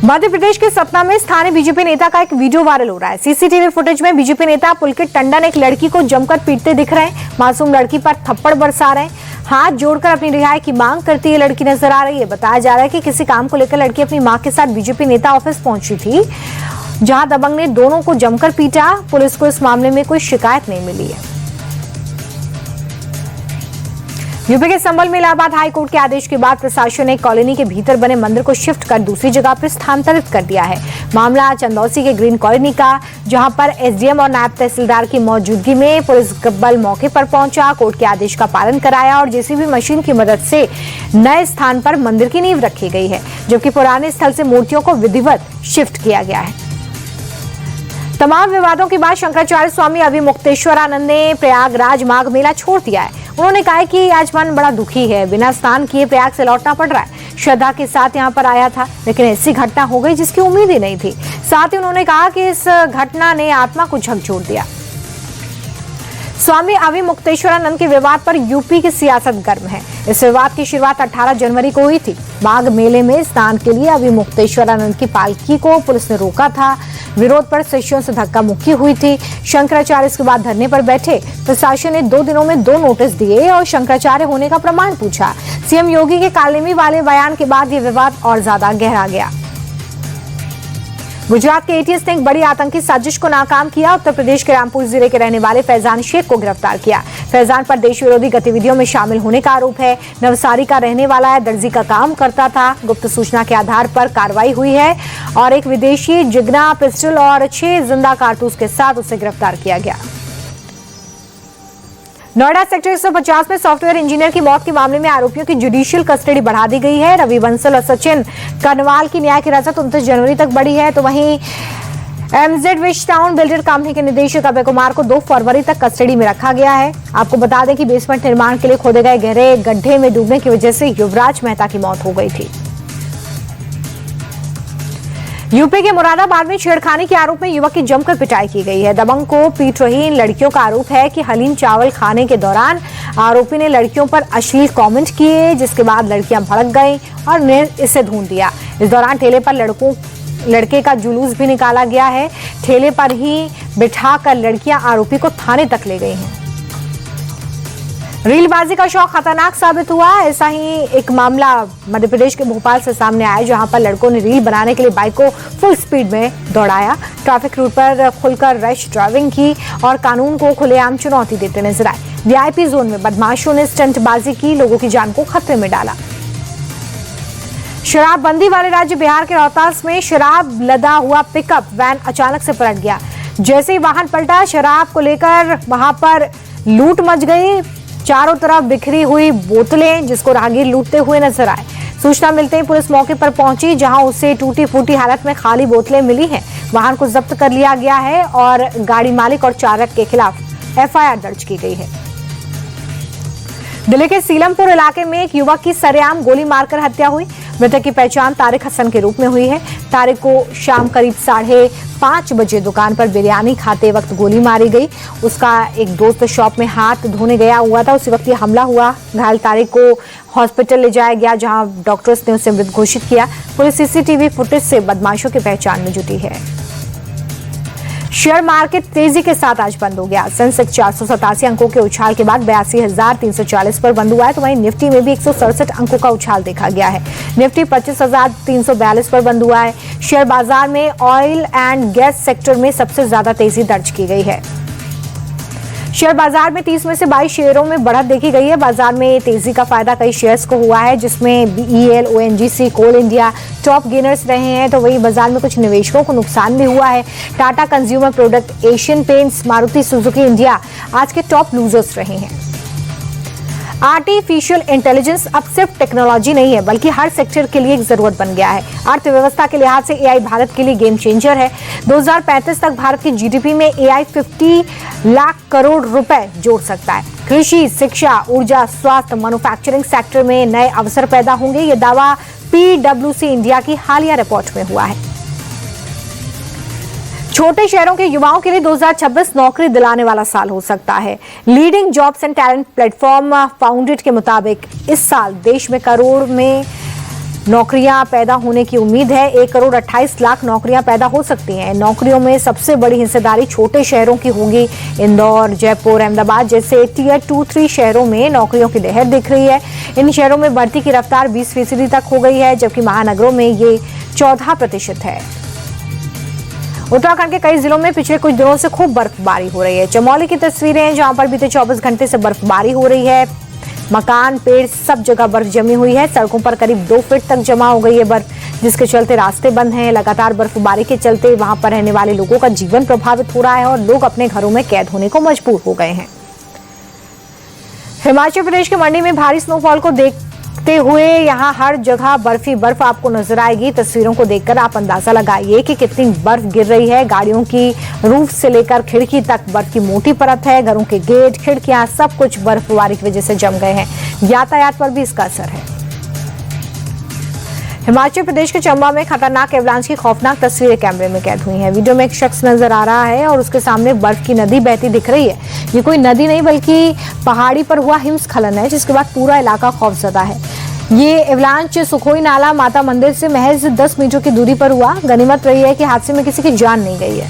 मध्य प्रदेश के सतना में स्थानीय बीजेपी नेता का एक वीडियो वायरल हो रहा है। सीसीटीवी फुटेज में बीजेपी नेता पुलकित टंडन एक लड़की को जमकर पीटते दिख रहे हैं। मासूम लड़की पर थप्पड़ बरसा रहे हैं। हाथ जोड़कर अपनी रिहाई की मांग करती है लड़की नजर आ रही है। बताया जा रहा है कि किसी काम को लेकर लड़की अपनी मां के साथ बीजेपी नेता ऑफिस पहुंची थी, जहां दबंग ने दोनों को जमकर पीटा। पुलिस को इस मामले में कोई शिकायत नहीं मिली है। यूपी के संभल में इलाहाबाद हाईकोर्ट के आदेश के बाद प्रशासन ने कॉलोनी के भीतर बने मंदिर को शिफ्ट कर दूसरी जगह पर स्थानांतरित कर दिया है। मामला चंदौसी के ग्रीन कॉलोनी का, जहां पर एसडीएम और नायब तहसीलदार की मौजूदगी में पुलिस बल मौके पर पहुंचा, कोर्ट के आदेश का पालन कराया और जेसीबी मशीन की मदद से नए स्थान पर मंदिर की नींव रखी गई है, जबकि पुराने स्थल से मूर्तियों को विधिवत शिफ्ट किया गया है। तमाम विवादों के बाद शंकराचार्य स्वामी अभिमुक्तेश्वरानंद ने प्रयागराज माघ मेला छोड़ दिया है। उन्होंने कहा कि आज मन बड़ा दुखी है, बिना स्नान किए प्रयाग से लौटना पड़ रहा है। श्रद्धा के साथ यहाँ पर आया था, लेकिन ऐसी घटना हो गई जिसकी उम्मीद ही नहीं थी। साथ ही उन्होंने कहा कि इस घटना ने आत्मा को झकझोर दिया। स्वामी अभिमुक्तेश्वरानंद के विवाद पर यूपी की सियासत गर्म है। इस विवाद की शुरुआत 18 जनवरी को हुई थी। माघ मेले में स्नान के लिए अभिमुक्तेश्वरानंद की पालकी को पुलिस ने रोका था। विरोध पर शिष्यों से धक्का मुक्की हुई थी। शंकराचार्य इसके बाद धरने पर बैठे। प्रशासन ने 2 दिनों में 2 नोटिस दिए और शंकराचार्य होने का प्रमाण पूछा। सीएम योगी के कालेमी वाले बयान के बाद ये विवाद और ज्यादा गहरा गया। गुजरात के एटीएस ने एक बड़ी आतंकी साजिश को नाकाम किया। उत्तर प्रदेश के रामपुर जिले के रहने वाले फैजान शेख को गिरफ्तार किया। फैजान पर देश विरोधी गतिविधियों में शामिल होने का आरोप है। नवसारी का रहने वाला है, दर्जी का काम करता था। गुप्त सूचना के आधार पर कार्रवाई हुई है और एक विदेशी जिगना पिस्टल और 6 जिंदा कारतूस के साथ उसे गिरफ्तार किया गया। नोएडा सेक्टर 150 में सॉफ्टवेयर इंजीनियर की मौत के मामले में आरोपियों की जुडिशियल कस्टडी बढ़ा दी गई है। रवि बंसल और सचिन कनवाल की न्यायिक हिरासत 29 जनवरी तक बढ़ी है, तो वहीं Mz wish town builder company के निदेशक अभय कुमार को 2 फरवरी तक कस्टडी में रखा गया है। आपको बता दें कि बेसमेंट निर्माण के लिए खोदे गए गहरे गड्ढे में डूबने की वजह से युवराज मेहता की मौत हो गई थी। यूपी के मुरादाबाद में छेड़खानी के आरोप में युवक की जमकर पिटाई की गई है। दबंग को पीट रही इन लड़कियों का आरोप है कि हलीम चावल खाने के दौरान आरोपी ने लड़कियों पर अश्लील कमेंट किए, जिसके बाद लड़कियां भड़क गईं और उन्हें इसे ढूंढ दिया। इस दौरान ठेले पर लड़के का जुलूस भी निकाला गया है। ठेले पर ही बिठाकर लड़कियां आरोपी को थाने तक ले गई हैं। रीलबाजी का शौक खतरनाक साबित हुआ। ऐसा ही एक मामला मध्य प्रदेश के भोपाल से सामने आया, जहां पर लड़कों ने रील बनाने के लिए बाइक को फुल स्पीड में दौड़ाया, ट्रैफिक रूट पर खुलकर रैश ड्राइविंग की और कानून को खुलेआम चुनौती देते नजर आए। वीआईपी जोन में बदमाशों ने स्टंटबाजी की, लोगों की जान को खतरे में डाला। शराबबंदी वाले राज्य बिहार के रोहतास में शराब लदा हुआ पिकअप वैन अचानक से पलट गया। जैसे ही वाहन पलटा, शराब को लेकर वहां पर लूट मच गई। चारों तरफ बिखरी हुई बोतलें, जिसको राहगीर लूटते हुए नजर आए। सूचना मिलते ही पुलिस मौके पर पहुंची, जहां उसे टूटी फूटी हालत में खाली बोतलें मिली हैं। वाहन को जब्त कर लिया गया है और गाड़ी मालिक और चालक के खिलाफ एफआईआर दर्ज की गई है। दिल्ली के सीलमपुर इलाके में एक युवक की सरेआम गोली मारकर हत्या हुई। मृतक की पहचान तारिक हसन के रूप में हुई है। तारिक को शाम करीब 5:30 बजे दुकान पर बिरयानी खाते वक्त गोली मारी गई। उसका एक दोस्त शॉप में हाथ धोने गया हुआ था, उसी वक्त ये हमला हुआ। घायल तारिक को हॉस्पिटल ले जाया गया, जहां डॉक्टर्स ने उसे मृत घोषित किया। पुलिस सीसीटीवी फुटेज से बदमाशों की पहचान में जुटी है। शेयर मार्केट तेजी के साथ आज बंद हो गया। सेंसेक्स 487 अंकों के उछाल के बाद 82,340 पर बंद हुआ है, तो वहीं निफ्टी में भी 167 अंकों का उछाल देखा गया है। निफ्टी 25,342 पर बंद हुआ है। शेयर बाजार में ऑयल एंड गैस सेक्टर में सबसे ज्यादा तेजी दर्ज की गई है। शेयर बाजार में 30 में से 22 शेयरों में बढ़त देखी गई है। बाजार में तेजी का फायदा कई शेयर्स को हुआ है, जिसमें BEL, ONGC, कोल इंडिया टॉप गेनर्स रहे हैं, तो वहीं बाजार में कुछ निवेशकों को नुकसान भी हुआ है। Tata consumer product, Asian paints, Maruti Suzuki India आज के टॉप लूजर्स रहे हैं। आर्टिफिशियल इंटेलिजेंस अब सिर्फ टेक्नोलॉजी नहीं है, बल्कि हर सेक्टर के लिए एक जरूरत बन गया है। अर्थव्यवस्था के लिहाज से AI भारत के लिए गेम चेंजर है। 2035 तक भारत की GDP में AI 50 लाख करोड़ रुपए जोड़ सकता है। कृषि, शिक्षा, ऊर्जा, स्वास्थ्य, मैन्युफैक्चरिंग सेक्टर में नए अवसर पैदा होंगे। ये दावा PwC इंडिया की हालिया रिपोर्ट में हुआ है। छोटे शहरों के युवाओं के लिए 2026 नौकरी दिलाने वाला साल हो सकता है। Leading jobs and talent platform founded के मुताबिक इस साल देश में नौकरियां पैदा होने की उम्मीद है। 1 करोड़ 28 लाख नौकरियां पैदा हो सकती हैं। नौकरियों में सबसे बड़ी हिस्सेदारी छोटे शहरों की होगी। इंदौर, जयपुर, अहमदाबाद जैसे टियर 2-3 शहरों में नौकरियों की लहर दिख रही है। इन शहरों में भर्ती की रफ्तार 20% तक हो गई है, जबकि महानगरों में ये 14% है। उत्तराखंड के कई जिलों में पिछले कुछ दिनों से खूब बर्फबारी हो रही है। चमोली की तस्वीरें हैं, जहां पर बीते 24 घंटे से बर्फबारी हो रही है। मकान, पेड़, सब जगह बर्फ जमी हुई है। सड़कों पर करीब 2 फीट तक जमा हो गई है बर्फ, जिसके चलते रास्ते बंद हैं। लगातार बर्फबारी के चलते वहां पर रहने वाले लोगों का जीवन प्रभावित हो रहा है और लोग अपने घरों में कैद होने को मजबूर हो गए हैं। हिमाचल प्रदेश के मंडी में भारी स्नोफॉल को देखते हुए यहां हर जगह बर्फ ही बर्फ आपको नजर आएगी। तस्वीरों को देखकर आप अंदाजा लगाइए कि कितनी बर्फ गिर रही है। गाड़ियों की रूफ से लेकर खिड़की तक बर्फ की मोटी परत है। घरों के गेट, खिड़कियां सब कुछ बर्फबारी की वजह से जम गए हैं। यातायात पर भी इसका असर है। हिमाचल प्रदेश के चंबा में खतरनाक एवलांच की खौफनाक तस्वीरें कैमरे में कैद हुई हैं। वीडियो में एक शख्स नजर आ रहा है और उसके सामने बर्फ की नदी बहती दिख रही है। ये कोई नदी नहीं बल्कि पहाड़ी पर हुआ हिमस्खलन है, जिसके बाद पूरा इलाका खौफजदा है। ये एवलांच सुखोई नाला माता मंदिर से महज 10 मीटर की दूरी पर हुआ। गनीमत रही है कि हादसे में किसी की जान नहीं गई है।